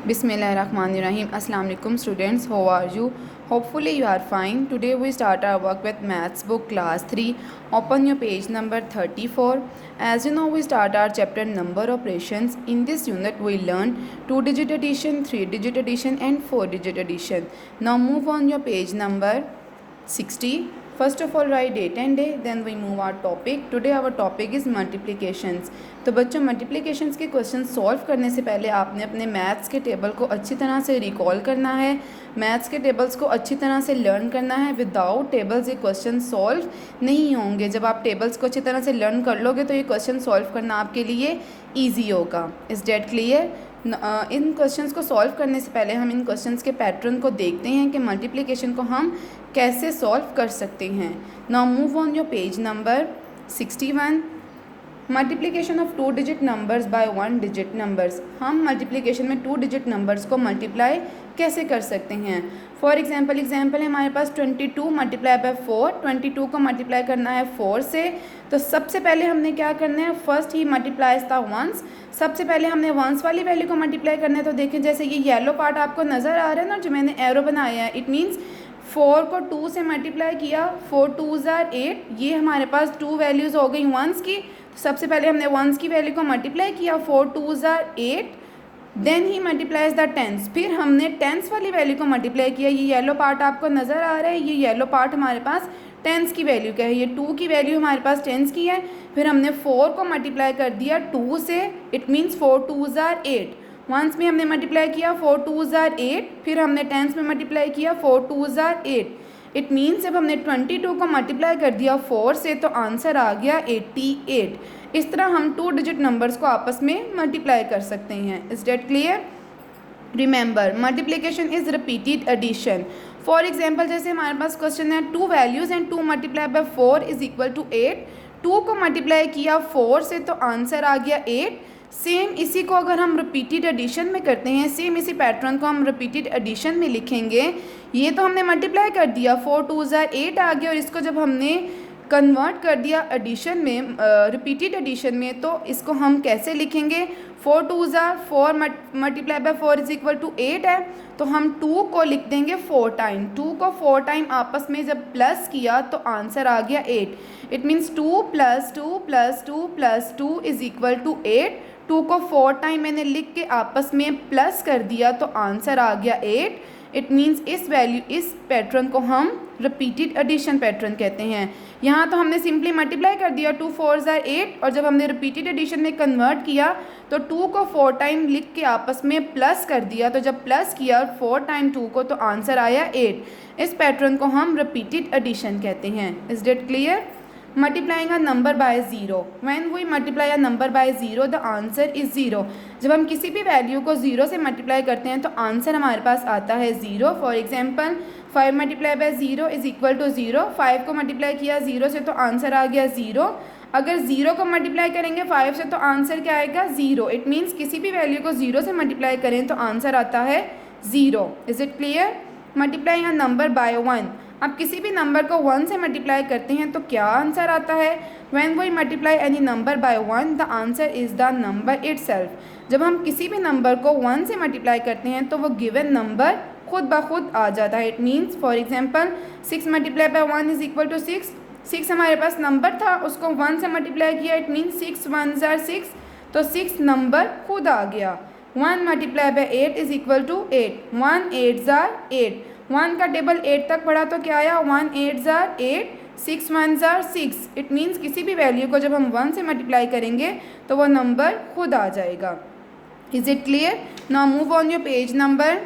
Bismillahirrahmanirrahim. Assalamu alaikum students. How are you? Hopefully you are fine. Today we start our work with maths book class 3. Open your page number 34. As you know, we start our chapter number operations. In this unit we learn 2-digit addition, 3-digit addition and 4-digit addition. Now move on your page number 60. First of all write date and day, then we move our topic. Today our topic is multiplications. तो बच्चों multiplications के question solve करने से पहले आपने अपने maths के table को अच्छी तरह से रिकॉल करना है, मैथ्स के टेबल्स को अच्छी तरह से लर्न करना है. विदाउट टेबल्स ये क्वेश्चन सॉल्व नहीं होंगे. जब आप टेबल्स को अच्छी तरह से लर्न कर लोगे तो ये क्वेश्चन सॉल्व करना आपके लिए ईजी होगा. Is that clear? इन क्वेश्चंस को सॉल्व करने से पहले हम इन क्वेश्चंस के पैटर्न को देखते हैं कि मल्टीप्लिकेशन को हम कैसे सॉल्व कर सकते हैं. Now move on your page number 61. Multiplication of 2-digit numbers by 1-digit numbers. हम मल्टीप्लिकेशन में 2-digit नंबर्स को मल्टीप्लाई कैसे कर सकते हैं. फॉर एग्जांपल है हमारे पास 22 मल्टीप्लाई बाय 4. 22 को मल्टीप्लाई करना है 4 से. तो सबसे पहले हमने क्या करना है, first he multiplies the ones. सबसे पहले हमने वंस वाली वैल्यू को मल्टीप्लाई करना है. तो देखें जैसे ये येलो पार्ट आपको नज़र आ रहा है ना, जो मैंने एरो बनाया है, इट मीन्स 4 को 2 से मल्टीप्लाई किया. 4 2s are 8. ये हमारे पास 2 वैल्यूज़ हो गई वंस की. सबसे पहले हमने वंस की वैल्यू को मल्टीप्लाई किया. 4 2s are 8. देन ही मल्टीप्लाइज द टेंस. फिर हमने टेंस वाली वैल्यू को मल्टीप्लाई किया. ये येलो पार्ट आपको नज़र आ रहा है, ये येलो पार्ट हमारे पास टेंस की वैल्यू का है. ये 2 की वैल्यू हमारे पास टेंस की है. फिर हमने 4 को मल्टीप्लाई कर दिया 2 से. It means 4 2s are 8. Once में हमने मल्टीप्लाई किया 4 2s are 8. फिर हमने टेंस में मल्टीप्लाई किया 4 2s are 8. इट मीन्स जब हमने 22 को मल्टीप्लाई कर दिया 4 से तो आंसर आ गया 88. इस तरह हम 2-digit नंबर्स को आपस में मल्टीप्लाई कर सकते हैं. Is that clear? Remember multiplication is repeated addition. For example जैसे हमारे पास क्वेश्चन है 2 values and 2 multiply by 4 is equal to 8. 2 को मल्टीप्लाई किया 4 से तो आंसर आ गया 8. सेम इसी को अगर हम रिपीटेड एडिशन में करते हैं, सेम इसी पैटर्न को हम रिपीटेड एडिशन में लिखेंगे. ये तो हमने मल्टीप्लाई कर दिया, 4 2s are 8 आ गया. और इसको जब हमने कन्वर्ट कर दिया एडिशन में, रिपीटेड एडिशन में, तो इसको हम कैसे लिखेंगे. 4 2s are 4 multiply by 4 is equal to 8 है. तो हम 2 को लिख देंगे 4 टाइम. 2 को 4 टाइम आपस में जब प्लस किया तो आंसर आ गया 8. It means 2 + 2 + 2 + 2 is equal to 8. 2 को 4 टाइम मैंने लिख के आपस में प्लस कर दिया तो आंसर आ गया 8. इट मीन्स इस पैटर्न को हम रिपीटेड एडिशन पैटर्न कहते हैं. यहाँ तो हमने सिंपली मल्टीप्लाई कर दिया 2 4s are 8. और जब हमने रिपीटेड एडिशन में कन्वर्ट किया तो 2 को 4 टाइम लिख के आपस में प्लस कर दिया. तो जब प्लस किया 4 टाइम 2 को तो आंसर आया 8. इस पैटर्न को हम रिपीटेड एडिशन कहते हैं. Is that clear? Multiplying a number by 0. When we multiply a number by 0 the answer is 0. जब हम किसी भी वैल्यू को 0 से मल्टीप्लाई करते हैं तो आंसर हमारे पास आता है 0. For example 5 multiply by 0 is equal to 0. 5 को मल्टीप्लाई किया 0 से तो आंसर आ गया 0. अगर 0 को मल्टीप्लाई करेंगे 5 से तो आंसर क्या आएगा 0. इट मीन्स किसी भी वैल्यू को 0 से मल्टीप्लाई करें तो आंसर आता है 0. Is it clear? Multiplying a number by 1. अब किसी भी नंबर को 1 से मल्टीप्लाई करते हैं तो क्या आंसर आता है. When we multiply any number by 1 the answer is the number itself. जब हम किसी भी नंबर को 1 से मल्टीप्लाई करते हैं तो वो गिवन नंबर खुद ब खुद आ जाता है. It means for example 6 multiply by 1 is equal to 6. 6 हमारे पास नंबर था, उसको 1 से मल्टीप्लाई किया. It means 6 1s are 6. तो 6 नंबर खुद आ गया. 1 multiply by 8 is equal to 8. 1 8s are 8. 1 का टेबल 8 तक पढ़ा तो क्या आया 1 8s are 8. 6 1s are 6. It means किसी भी वैल्यू को जब हम 1 से मल्टीप्लाई करेंगे तो वो नंबर खुद आ जाएगा. Is it clear? Now move on your page number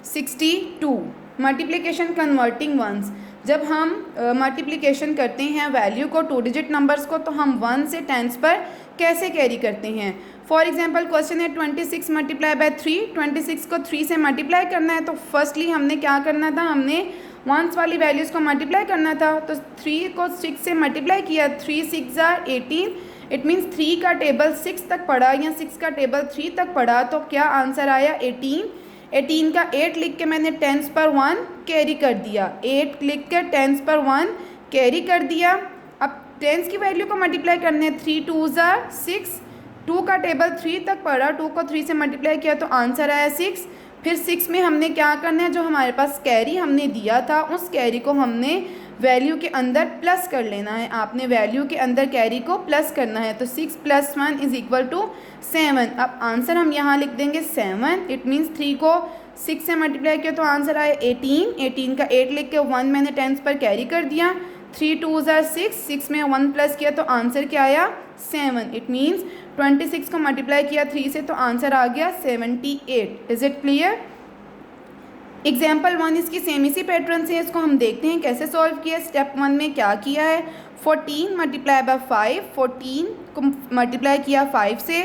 62. Multiplication converting ones. जब हम मल्टीप्लिकेशन करते हैं वैल्यू को 2-digit नंबर्स को तो हम 1 से 10s पर कैसे कैरी करते हैं. फॉर एग्जांपल क्वेश्चन है 26 मल्टीप्लाई बाय 3. 26 को 3 से मल्टीप्लाई करना है तो फर्स्टली हमने क्या करना था, हमने वंस वाली वैल्यूज़ को मल्टीप्लाई करना था. तो 3 को 6 से मल्टीप्लाई किया. 3 6s are 18. इट मीन्स 3 का टेबल 6 तक पढ़ा या 6 का टेबल 3 तक पढ़ा तो क्या आंसर आया 18. 18 का 8 लिख के मैंने 10s पर 1 कैरी कर दिया. 8 लिख के 10s पर 1 कैरी कर दिया. अब 10s की वैल्यू को मल्टीप्लाई करने 3 2s are 6. टू का टेबल 3 तक पढ़ा, 2 को 3 से मल्टीप्लाई किया तो आंसर आया 6। फिर 6 में हमने क्या करना है, जो हमारे पास कैरी हमने दिया था उस कैरी को हमने वैल्यू के अंदर प्लस कर लेना है। आपने वैल्यू के अंदर कैरी को प्लस करना है, तो 6 + 1 = 7। अब आंसर हम यहाँ लिख देंगे 7। इट मीन्स 3 को 6 से मल्टीप्लाई किया तो आंसर आया 18। 18 का 8 लिख के 1 मैंने टेंस पर कैरी कर दिया। 3 2 = 6, 6 में 1 प्लस किया तो आंसर क्या आया 7। इट मीन्स 26 को मल्टीप्लाई किया 3 से तो आंसर आ गया 78। Is it clear? एग्जाम्पल 1 इसकी सेम इसी पैटर्न से, इसको हम देखते हैं कैसे सॉल्व किया। स्टेप 1 में क्या किया है, 14 × 5, 14 को मल्टीप्लाई किया 5 से,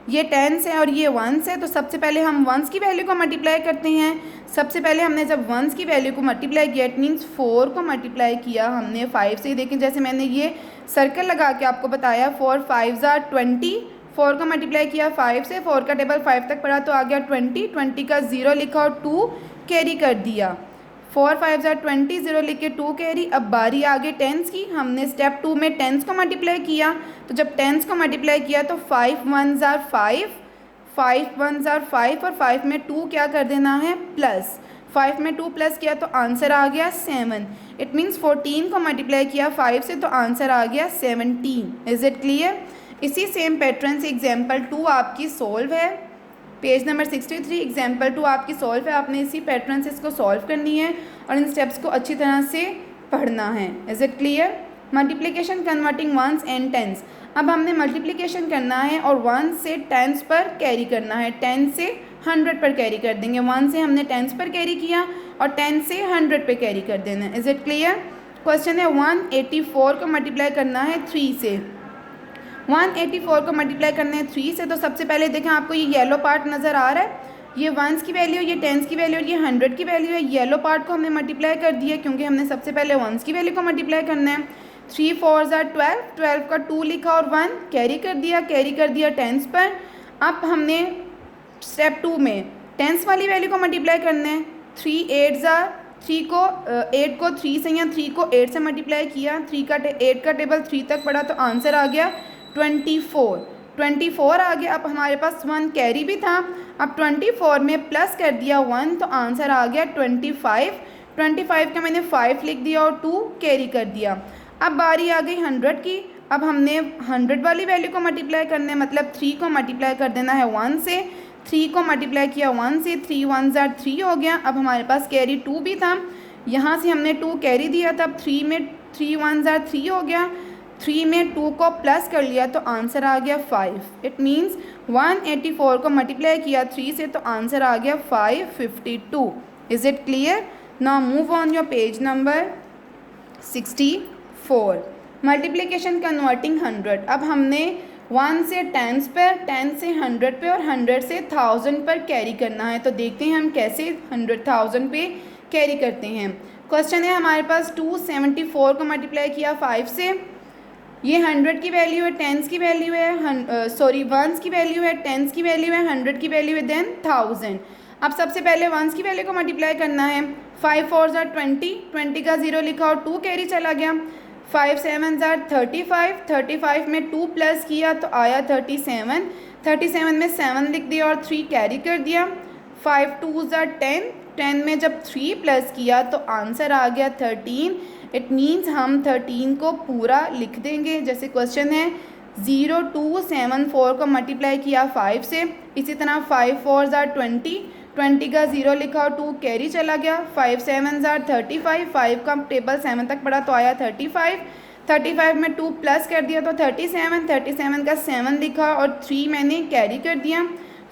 ये 10 से और ये 1 से। तो सबसे पहले हम वंस की वैल्यू को मल्टीप्लाई करते हैं। सबसे पहले हमने जब वंस की वैल्यू को मल्टीप्लाई किया, इट मीन्स 4 को मल्टीप्लाई किया हमने 5 से। देखें जैसे मैंने ये सर्कल लगा के आपको बताया, 4 5 = 20। 4 को मल्टीप्लाई किया 5 से, 4 का टेबल 5 तक पढ़ा तो आ गया 20। 20 का 0 लिखा और 2 कैरी कर दिया। 4 5 = 20, 0 लिख के 2 कैरी। अब बारी आगे टेंस की। हमने स्टेप 2 में टेंस को मल्टीप्लाई किया, तो जब टेंस को मल्टीप्लाई किया तो 5 1 = 5, 5 1 = 5 और 5 में 2 क्या कर देना है प्लस। 5 में 2 प्लस किया तो आंसर आ गया 7। इट मीन्स 14 को मल्टीप्लाई किया 5 से तो आंसर आ गया 17। Is it clear? इसी सेम पैटर्न से एग्जाम्पल 2 आपकी सोल्व है। पेज नंबर 63 एग्जाम्पल 2 आपकी सॉल्व है। आपने इसी पैटर्न से इसको सॉल्व करनी है और इन स्टेप्स को अच्छी तरह से पढ़ना है। Is it clear? Multiplication converting ones and tens. अब हमने मल्टीप्लिकेशन करना है और 1 से टेंस पर कैरी करना है। 10 से 100 पर कैरी कर देंगे। 1 से हमने टेंस पर कैरी किया और 10 से 100 पर कैरी कर देना है। Is it clear? क्वेश्चन है 184 को मल्टीप्लाई करना है 3 से। 184 को मल्टीप्लाई करना है 3 से, तो सबसे पहले देखें आपको ये येलो पार्ट नज़र आ रहा है, ये वंस की वैल्यू, ये टेंस की वैल्यू और ये 100 की वैल्यू है। येलो पार्ट को हमने मल्टीप्लाई कर दिया क्योंकि हमने सबसे पहले वंस की वैल्यू को मल्टीप्लाई करना है। 3 4 = 12, 12 का 2 लिखा और 1 कैरी कर दिया टेंस पर। अब हमने स्टेप 2 में टेंस वाली वैल्यू को मल्टीप्लाई करना है। 3 8 = 3 को 8 को 3 से या 3 को 8 से मल्टीप्लाई किया। 8 का टेबल 3 तक पढ़ा तो आंसर आ गया 24 आ गया। अब हमारे पास 1 कैरी भी था। अब 24 में प्लस कर दिया 1 तो आंसर आ गया 25। 25 का मैंने 5 लिख दिया और 2 कैरी कर दिया। अब बारी आ गई 100 की। अब हमने 100 वाली वैल्यू को मल्टीप्लाई करना है, मतलब 3 को मल्टीप्लाई कर देना है 1 से। 3 को मल्टीप्लाई किया 1 से, 3 1 = 3 हो गया। अब हमारे पास कैरी 2 भी था, यहाँ से हमने 2 कैरी दिया था। 3 में 3 1 = 3 हो गया। 3 में 2 को प्लस कर लिया तो आंसर आ गया 5। इट मीन्स 184 को मल्टीप्लाई किया 3 से तो आंसर आ गया 552। Is it clear? Now move on your page number 64। Multiplication converting 100। अब हमने 1 से टेंस पर, 10 से 100 पे और 100 से 1000 पर कैरी करना है। तो देखते हैं हम कैसे 100,000 पे कैरी करते हैं। क्वेश्चन है हमारे पास 274 को मल्टीप्लाई किया 5 से। ये 100 की वैल्यू है, टेंस की वैल्यू है, सॉरी वंस की वैल्यू है, टेंस की वैल्यू है, 100 की वैल्यू है, देन 1000। अब सबसे पहले वंस की वैल्यू को मल्टीप्लाई करना है। 5 4 = 20, 20 का 0 लिखा और 2 कैरी चला गया। 5 7 = 35, 35 में 2 प्लस किया तो आया 37। 37 में 7 लिख दिया और 3 कैरी कर दिया। 5 2 = 10, 10 में जब 3 प्लस किया तो आंसर आ गया 13। इट मीन्स हम 13 को पूरा लिख देंगे। जैसे क्वेश्चन है 0274 को मल्टीप्लाई किया 5 से। इसी तरह 5 4 = 20, 20 का 0 लिखा और 2 कैरी चला गया। 5 7 = 35, 5 का टेबल 7 तक पढ़ा तो आया 35। 35 में 2 प्लस कर दिया तो 37, 37 का 7 लिखा और 3 मैंने कैरी कर दिया।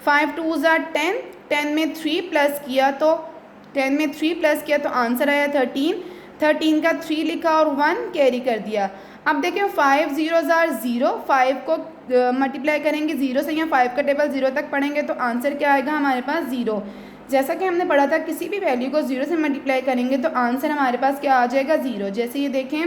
5 2 = 10, 10 में 3 प्लस किया तो 10 में 3 प्लस किया तो आंसर आया 13। 13 का 3 लिखा और 1 कैरी कर दिया। अब देखिए 5 0 = 0, 5 को मल्टीप्लाई करेंगे 0 से या 5 का टेबल 0 तक पढ़ेंगे तो आंसर क्या आएगा हमारे पास 0। जैसा कि हमने पढ़ा था किसी भी वैल्यू को 0 से मल्टीप्लाई करेंगे तो आंसर हमारे पास क्या आ जाएगा 0। जैसे ये देखें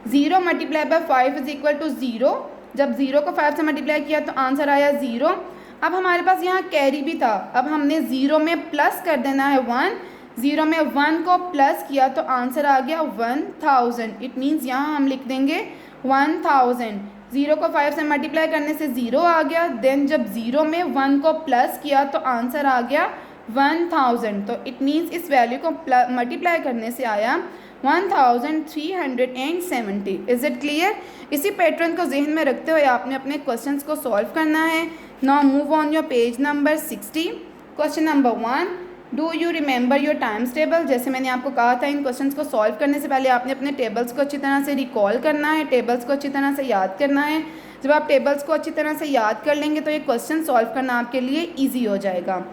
0 × 5 = 0। जब 0 को 5 से मल्टीप्लाई किया तो आंसर आया 0। अब हमारे पास यहाँ कैरी भी था। अब हमने 0 में प्लस कर देना है 1। 0 में 1 को प्लस किया तो आंसर आ गया 1000। इट मीन्स यहाँ हम लिख देंगे 1000। ज़ीरो को 5 से मल्टीप्लाई करने से ज़ीरो आ गया, देन जब ज़ीरो में 1 को प्लस किया तो आंसर आ गया 1000। तो इट मीन्स इस वैल्यू को मल्टीप्लाई करने से आया 1370। Is it clear? इसी पैटर्न को जहन में रखते हुए आपने अपने क्वेश्चंस को सॉल्व करना है। Now move on your page number 60। Question number 1, do you remember your time's table. जैसे मैंने आपको कहा था, इन क्वेश्चंस को सॉल्व करने से पहले आपने अपने टेबल्स को अच्छी तरह से रिकॉल करना है, टेबल्स को अच्छी तरह से याद करना है। जब आप टेबल्स को अच्छी तरह से याद कर लेंगे तो ये क्वेश्चन सॉल्व करना आपके लिए ईजी हो जाएगा।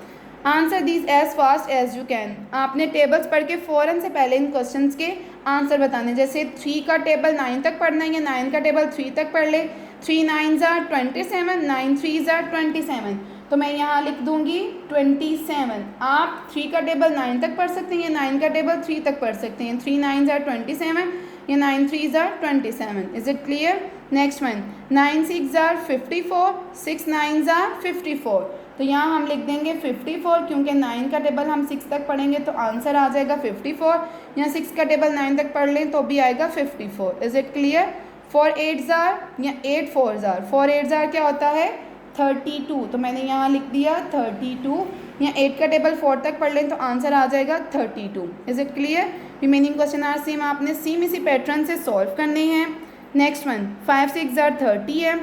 Answer this as fast as you can. आपने टेबल्स पढ़ के फ़ौरन से पहले इन क्वेश्चंस के आंसर बताने। जैसे 3 का टेबल 9 तक पढ़ना है या 9 का टेबल 3 तक पढ़ ले। 3 9s are 27, 9 3s are 27। तो मैं यहाँ लिख दूँगी 27। आप 3 का टेबल 9 तक पढ़ सकते हैं या 9 का टेबल 3 तक पढ़ सकते हैं। 3 9s are 27 या 9 3s are 27। Is it clear? Next one, 9 6s are 54, 6 9s are 54। तो यहाँ हम लिख देंगे 54, क्योंकि 9 का टेबल हम 6 तक पढ़ेंगे तो आंसर आ जाएगा 54। या 6 का टेबल 9 तक पढ़ लें तो भी आएगा 54। Is it clear? 4 8s are या 8 4s are, 4 8s are क्या होता है 32। तो मैंने यहाँ लिख दिया 32। या 8 का टेबल 4 तक पढ़ लें तो आंसर आ जाएगा 32। Is it clear? Remaining question are same, आपने सेम इसी पैटर्न से सॉल्व करने हैं। नेक्स्ट वन, 5 6s are 30 है।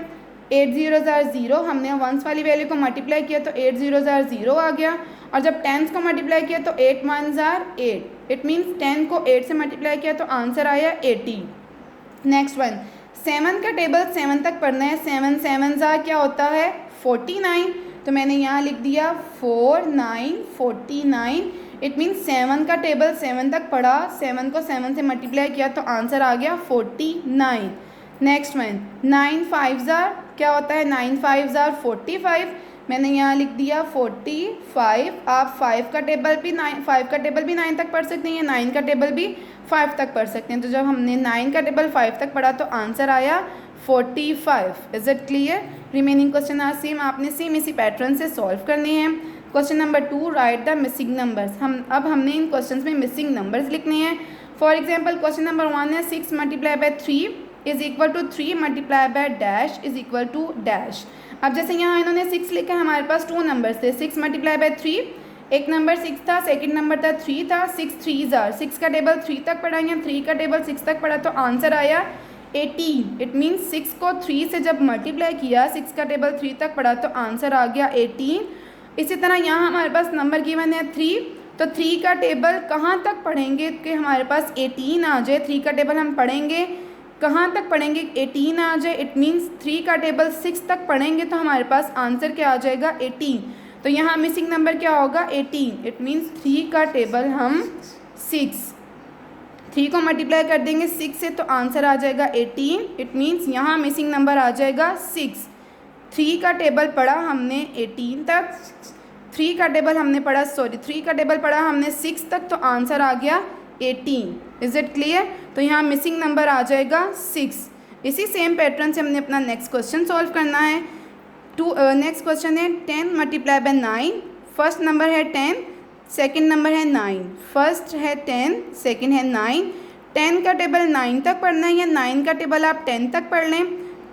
8 0s are 0। हमने वंस वाली वैल्यू को मल्टीप्लाई किया तो 8 0s are 0 आ गया। और जब टेंस को मल्टीप्लाई किया तो 8 1s are 8। इट मीन्स 10 को 8 से मल्टीप्लाई किया तो आंसर आया 80। नेक्स्ट वन, 7 का टेबल 7 तक पढ़ना है। 7 7s are क्या होता है 49। तो मैंने यहाँ लिख दिया 4 9 49। इट मीन्स 7 का टेबल 7 तक पढ़ा, 7 को 7 से मल्टीप्लाई किया तो आंसर आ गया 49। नेक्स्ट वन, 9 5s are क्या होता है 9 5s are 45। मैंने यहाँ लिख दिया 45। आप 5 का टेबल भी 9 तक पढ़ सकते हैं या 9 का टेबल भी 5 तक पढ़ सकते हैं। तो जब हमने 9 का टेबल 5 तक पढ़ा तो आंसर आया 45। Is it clear? Remaining question are same, आपने सेम इसी पैटर्न से सॉल्व करने हैं। Question number 2, write the missing numbers. हमने इन क्वेश्चन में मिसिंग नंबर्स लिखने हैं। फॉर एग्जाम्पल क्वेश्चन नंबर 1 है 6 multiply by 3 is equal to 3 multiply by dash is equal to dash. अब जैसे यहाँ इन्होंने 6 लिखा, हमारे पास 2 नंबर्स थे। 6 मल्टीप्लाई बाय 3, एक नंबर 6 था, सेकंड नंबर था 3 था। 6 3s are, 6 का टेबल 3 तक पढ़ा या 3 का टेबल 6 तक पढ़ा तो आंसर आया 18। इट मीन्स 6 को 3 से जब मल्टीप्लाई किया, 6 का टेबल 3 तक पढ़ा तो आंसर आ गया 18। इसी तरह यहाँ हमारे पास नंबर गिवन है 3, तो 3 का टेबल कहाँ तक पढ़ेंगे कि हमारे पास 18 आ जाए। 3 का टेबल हम पढ़ेंगे, कहाँ तक पढ़ेंगे 18 आ जाए। इट मीन्स 3 का टेबल 6 तक पढ़ेंगे तो हमारे पास आंसर क्या आ जाएगा 18। तो यहाँ मिसिंग नंबर क्या होगा 18। इट मीन्स 3 का टेबल हम 3 को मल्टीप्लाई कर देंगे 6 से तो आंसर आ जाएगा 18। इट मीन्स यहाँ मिसिंग नंबर आ जाएगा 6। 3 का टेबल पढ़ा हमने 18 तक, 3 का टेबल पढ़ा हमने 6 तक तो आंसर आ गया 18। Is it clear? तो यहाँ मिसिंग नंबर आ जाएगा 6। इसी सेम पैटर्न से हमने अपना नेक्स्ट क्वेश्चन सॉल्व करना है। नेक्स्ट क्वेश्चन है 10 मल्टीप्लाई बाय 9। फर्स्ट नंबर है 10, सेकंड नंबर है 9। फर्स्ट है 10, सेकंड है 9। 10 का टेबल 9 तक पढ़ना है या 9 का टेबल आप 10 तक पढ़ लें।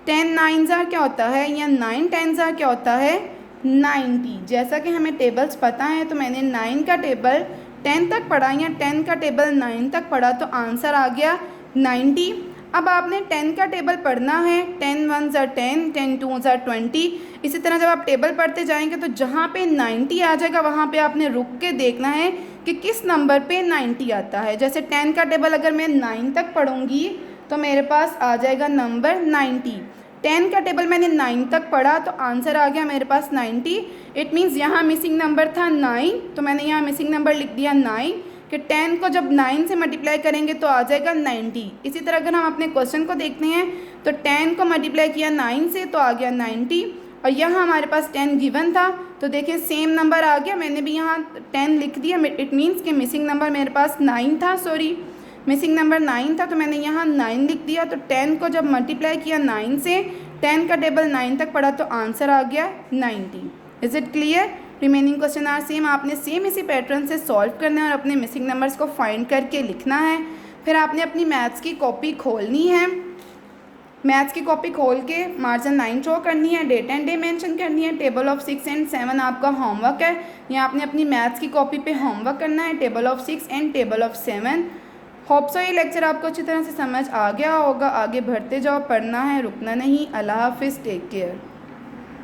10 9s are क्या होता है या 9 10s are क्या होता है 90। जैसा कि हमें टेबल्स पता है तो मैंने 9 का टेबल 10 तक पढ़ा या 10 का टेबल 9 तक पढ़ा तो आंसर आ गया 90। अब आपने 10 का टेबल पढ़ना है। 10 1s are 10, 10 2s are 20। इसी तरह जब आप टेबल पढ़ते जाएंगे तो जहाँ पे 90 आ जाएगा वहाँ पे आपने रुक के देखना है कि किस नंबर पे 90 आता है। जैसे 10 का टेबल अगर मैं 9 तक पढ़ूँगी तो मेरे पास आ जाएगा नंबर 90। 10 का टेबल मैंने 9 तक पढ़ा तो आंसर आ गया मेरे पास 90। इट मीन्स यहाँ मिसिंग नंबर था 9, तो मैंने यहाँ मिसिंग नंबर लिख दिया 9 कि 10 को जब 9 से मल्टीप्लाई करेंगे तो आ जाएगा 90। इसी तरह अगर हम अपने क्वेश्चन को देखते हैं तो 10 को मल्टीप्लाई किया 9 से तो आ गया 90। और यहाँ हमारे पास 10 गिवन था तो देखिए सेम नंबर आ गया। मैंने भी यहाँ 10 लिख दिया। इट मीन्स कि मिसिंग नंबर मेरे पास 9 था, मिसिंग नंबर 9 था तो मैंने यहाँ 9 लिख दिया। तो 10 को जब मल्टीप्लाई किया 9 से, 10 का टेबल 9 तक पढ़ा तो आंसर आ गया 90। Is it clear? Remaining question are same, आपने सेम इसी पैटर्न से सॉल्व करना है और अपने मिसिंग नंबर्स को फाइंड करके लिखना है। फिर आपने अपनी मैथ्स की कॉपी खोलनी है मैथ्स की कॉपी खोल के मार्जिन लाइन ड्रॉ करनी है, डेट एंड डे मेंशन करनी है, टेबल ऑफ 6 एंड 7 आपका होमवर्क है। यहाँ आपने अपनी मैथ्स की कॉपी पे होमवर्क करना है, table of 6 and table of 7। Hope so ये लेक्चर आपको अच्छी तरह से समझ आ गया होगा। आगे बढ़ते जाओ, पढ़ना है, रुकना नहीं। अल्लाह हाफिज़, टेक केयर।